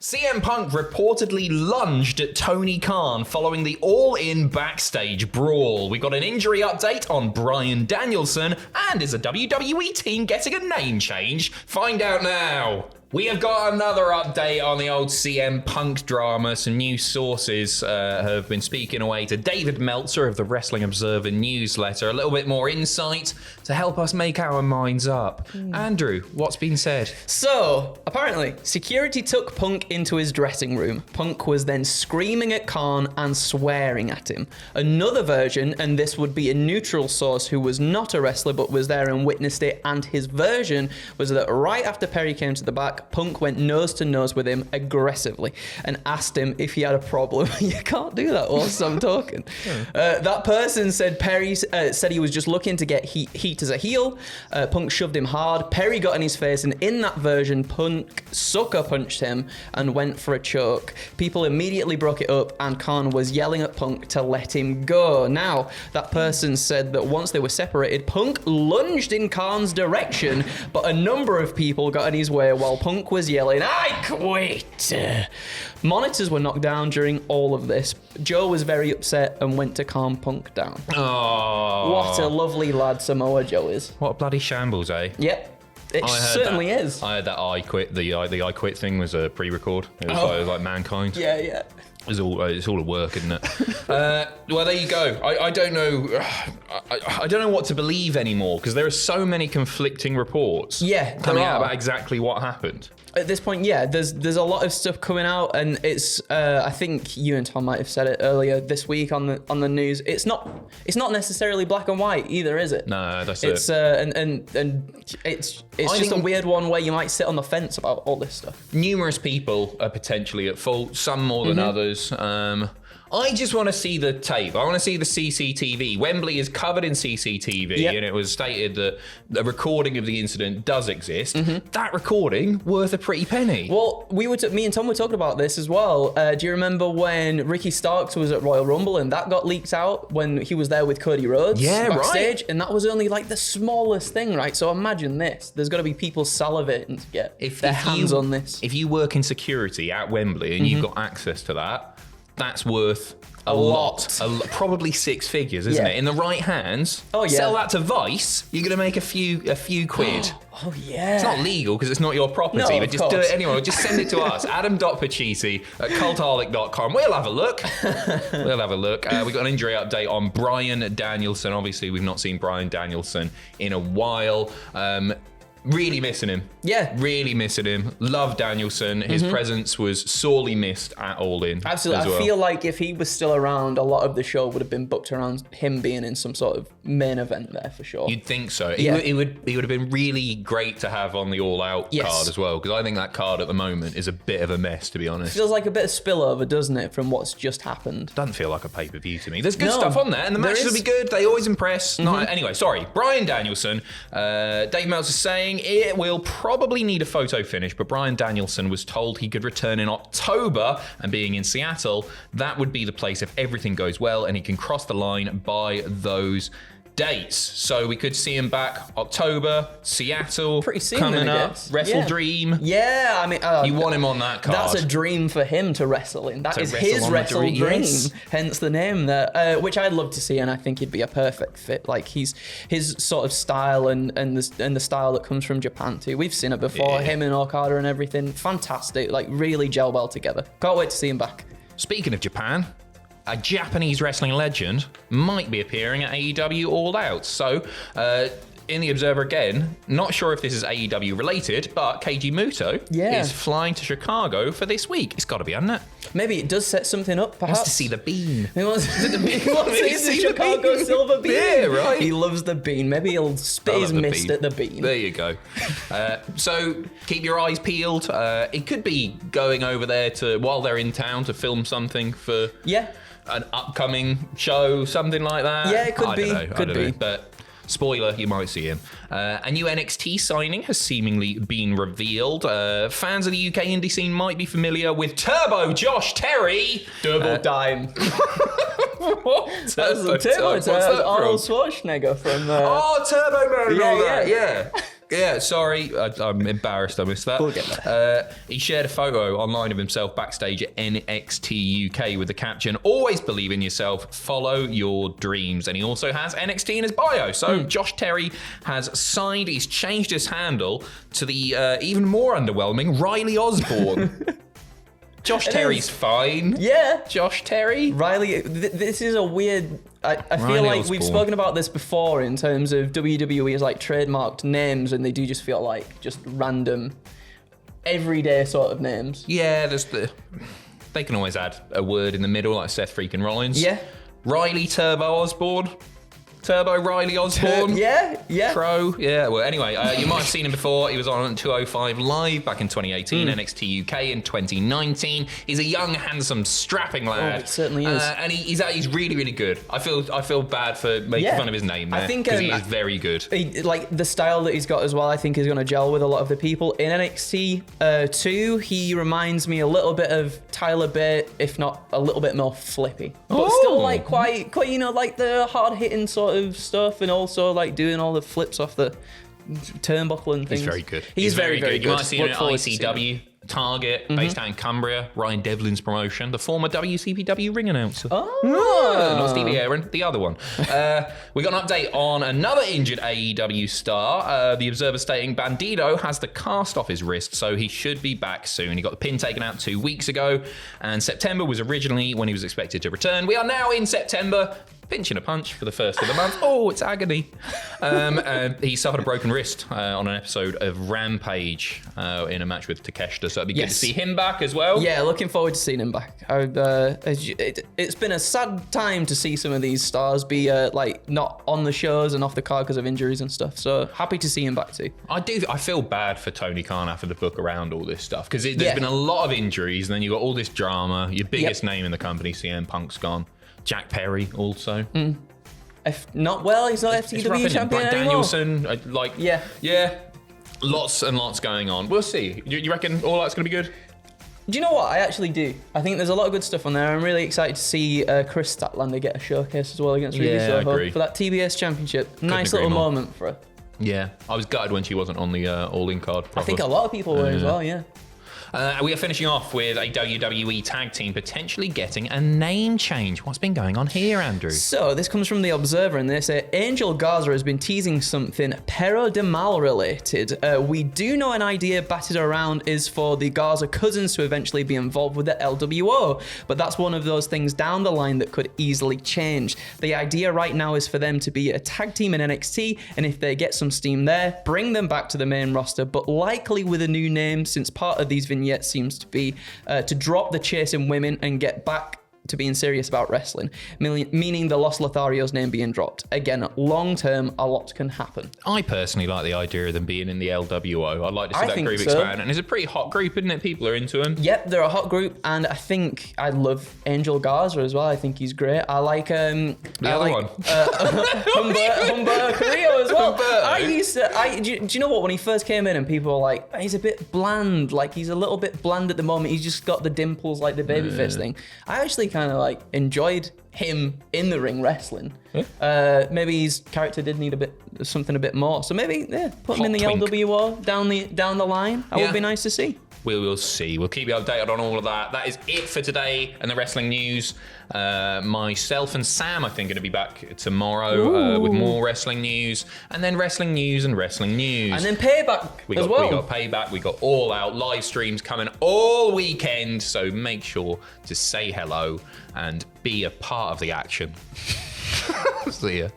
CM Punk reportedly lunged at Tony Khan following the All In Backstage Brawl. We got an injury update on Bryan Danielson, and is a WWE team getting a name change? Find out now. We have got another update on the old CM Punk drama. Some news sources have been speaking away to David Meltzer of the Wrestling Observer newsletter. A little bit more insight to help us make our minds up. Andrew, what's been said? So, apparently, security took Punk into his dressing room. Punk was then screaming at Khan and swearing at him. Another version, and this would be a neutral source who was not a wrestler but was there and witnessed it, and his version was that right after Perry came to the back, Punk went nose to nose with him aggressively and asked him if he had a problem. You can't do that whilst I'm talking. That person said Perry said he was just looking to get heat as a heel. Punk shoved him hard. Perry got in his face, and in that version, Punk sucker punched him and went for a choke. People immediately broke it up, and Khan was yelling at Punk to let him go. Now, that person said that once they were separated, Punk lunged in Khan's direction, but a number of people got in his way while Punk was yelling, "I quit!" Monitors were knocked down during all of this. Joe was very upset and went to calm Punk down. Oh, what a lovely lad Samoa Joe is. What a bloody shambles, eh? Yep. It certainly is. I heard that I quit. The I quit thing was a pre-record. It was like Mankind. Yeah. It's all a work, isn't it? Well, there you go. I don't know. I don't know what to believe anymore because there are so many conflicting reports. Coming out about exactly what happened. At this point, yeah, there's a lot of stuff coming out, and it's I think you and Tom might have said it earlier this week on the news. It's not necessarily black and white either, is it? No, that's it. It's and it's just a weird one where you might sit on the fence about all this stuff. Numerous people are potentially at fault, some more than others. I just want to see the tape. I want to see the CCTV. Wembley is covered in CCTV, and it was stated that a recording of the incident does exist. That recording worth a pretty penny. Well, me and Tom were talking about this as well. Do you remember when Ricky Starks was at Royal Rumble and that got leaked out when he was there with Cody Rhodes backstage? Right. And that was only like the smallest thing, right? So imagine this. There's got to be people salivating to get their hands on this. If you work in security at Wembley and you've got access to that, that's worth a lot. Probably six figures, isn't it? In the right hands. Oh yeah. Sell that to Vice, you're gonna make a few quid. Oh yeah. It's not legal because it's not your property, but just do it anyway. Just send it to us, adam.pachisi@cultaholic.com. We'll have a look. We got an injury update on Bryan Danielson. Obviously, we've not seen Bryan Danielson in a while. Really missing him. Yeah. Really missing him. Love Danielson. His presence was sorely missed at All In. Absolutely. I feel like if he was still around, a lot of the show would have been booked around him being in some sort of main event there for sure. You'd think so. He would have been really great to have on the All Out card as well, because I think that card at the moment is a bit of a mess, to be honest. Feels like a bit of spillover, doesn't it, from what's just happened? Doesn't feel like a pay-per-view to me. There's good stuff on there, and the matches will be good. They always impress. Anyway, sorry. Bryan Danielson. Dave Meltzer saying it will probably need a photo finish, but Bryan Danielson was told he could return in October, and being in Seattle, that would be the place if everything goes well and he can cross the line by those dates. So we could see him back October, Seattle, pretty soon coming up. Wrestle Dream. Yeah, I mean, you want him on that card. That's a dream for him to wrestle in. That is his wrestle dream. Hence the name there, which I'd love to see, and I think he'd be a perfect fit. Like his sort of style and the style that comes from Japan too. We've seen it before. Him and Okada and everything. Fantastic. Like really gel well together. Can't wait to see him back. Speaking of Japan, a Japanese wrestling legend might be appearing at AEW All Out. So, in the Observer again, not sure if this is AEW related, but Keiji Muto is flying to Chicago for this week. It's got to be, hasn't it? Maybe it does set something up, perhaps. Wants to see the bean. He wants to see the Chicago Silver Bean. Yeah, right. He loves the bean. Maybe he'll spit his mist at the bean. There you go. So keep your eyes peeled. It could be going over there while they're in town to film something for an upcoming show, something like that. Yeah, it could be. Could be. But spoiler, you might see him. A new NXT signing has seemingly been revealed. Fans of the UK indie scene might be familiar with Turbo Josh Terry. Double Dime. What? Turbo Arnold Schwarzenegger from... Turbo Man. Yeah. Yeah, sorry. I'm embarrassed I missed that. We'll get there. He shared a photo online of himself backstage at NXT UK with the caption, "Always believe in yourself, follow your dreams." And he also has NXT in his bio. So Josh Terry has signed, he's changed his handle to the even more underwhelming Riley Osborne. Josh Terry's fine. Yeah. Josh Terry. Riley, this is a weird... I feel Riley like Osborne. we've spoken about this before in terms of WWE's like trademarked names, and they do just feel like just random, everyday sort of names. Yeah, they can always add a word in the middle like Seth freaking Rollins. Yeah. Riley Turbo Osborne. Turbo Riley Osborne. Yeah. Pro. Yeah. Well, anyway, you might have seen him before. He was on 205 Live back in 2018, NXT UK in 2019. He's a young, handsome, strapping lad. Oh, it certainly is. And he's really, really good. I feel bad for making fun of his name there. I think because he is very good. Like the style that he's got as well, I think is going to gel with a lot of the people in NXT 2. He reminds me a little bit of Tyler Bate, if not a little bit more flippy, but still like quite like the hard hitting sort of stuff, and also like doing all the flips off the turnbuckle and things. He's very good. He's very, very good. You might have seen him Look at forward to seeing ICW. Target, based out in Cumbria, Ryan Devlin's promotion, the former WCPW ring announcer. Not Stevie Aaron, the other one. We got an update on another injured AEW star. The Observer stating Bandido has the cast off his wrist, so he should be back soon. He got the pin taken out 2 weeks ago, and September was originally when he was expected to return. We are now in September. Pinching a punch for the first of the month. Oh, it's agony. He suffered a broken wrist on an episode of Rampage in a match with Takeshita, so it'd be good to see him back as well. Yeah, looking forward to seeing him back. It's been a sad time to see some of these stars be like not on the shows and off the card because of injuries and stuff. So happy to see him back too. I feel bad for Tony Khan after the book around all this stuff because there's been a lot of injuries, and then you got all this drama. Your biggest name in the company, CM Punk's gone. Jack Perry also. He's not FTW champion Bryan anymore. Danielson, yeah. Lots and lots going on. We'll see. You reckon all that's going to be good? Do you know what? I actually do. I think there's a lot of good stuff on there. I'm really excited to see Chris Statlander get a showcase as well against Ruby Soho for that TBS championship. Nice little moment for her. Yeah, I was gutted when she wasn't on the All In card. I think a lot of people were as well, yeah. We are finishing off with a WWE Tag Team potentially getting a name change. What's been going on here, Andrew? So this comes from The Observer, and they say Angel Garza has been teasing something Perro de Mal related. We do know an idea batted around is for the Garza cousins to eventually be involved with the LWO, but that's one of those things down the line that could easily change. The idea right now is for them to be a tag team in NXT, and if they get some steam there, bring them back to the main roster, but likely with a new name, since part of these vignettes seems to be to drop the chasing women and get back to being serious about wrestling, meaning the Los Lotharios name being dropped. Again, long term, a lot can happen. I personally like the idea of them being in the LWO. I'd like to see that group so. expand. And it's a pretty hot group, isn't it? People are into them. Yep, they're a hot group, and I think I love Angel Garza as well. I think he's great. I like the other one. Humber Carrillo as well. Do you know what? When he first came in and people were like, he's a bit bland, like he's a little bit bland at the moment. He's just got the dimples like the babyface thing. I actually kind of like enjoyed him in the ring wrestling. Maybe his character did need something a bit more. So maybe put him in the LWO down the line. That would be nice to see. We will see. We'll keep you updated on all of that. That is it for today and the wrestling news. Myself and Sam, I think, are going to be back tomorrow with more wrestling news, and then wrestling news and wrestling news. And then Payback as well. We got Payback. We got All Out live streams coming all weekend. So make sure to say hello and be a part of the action. See ya.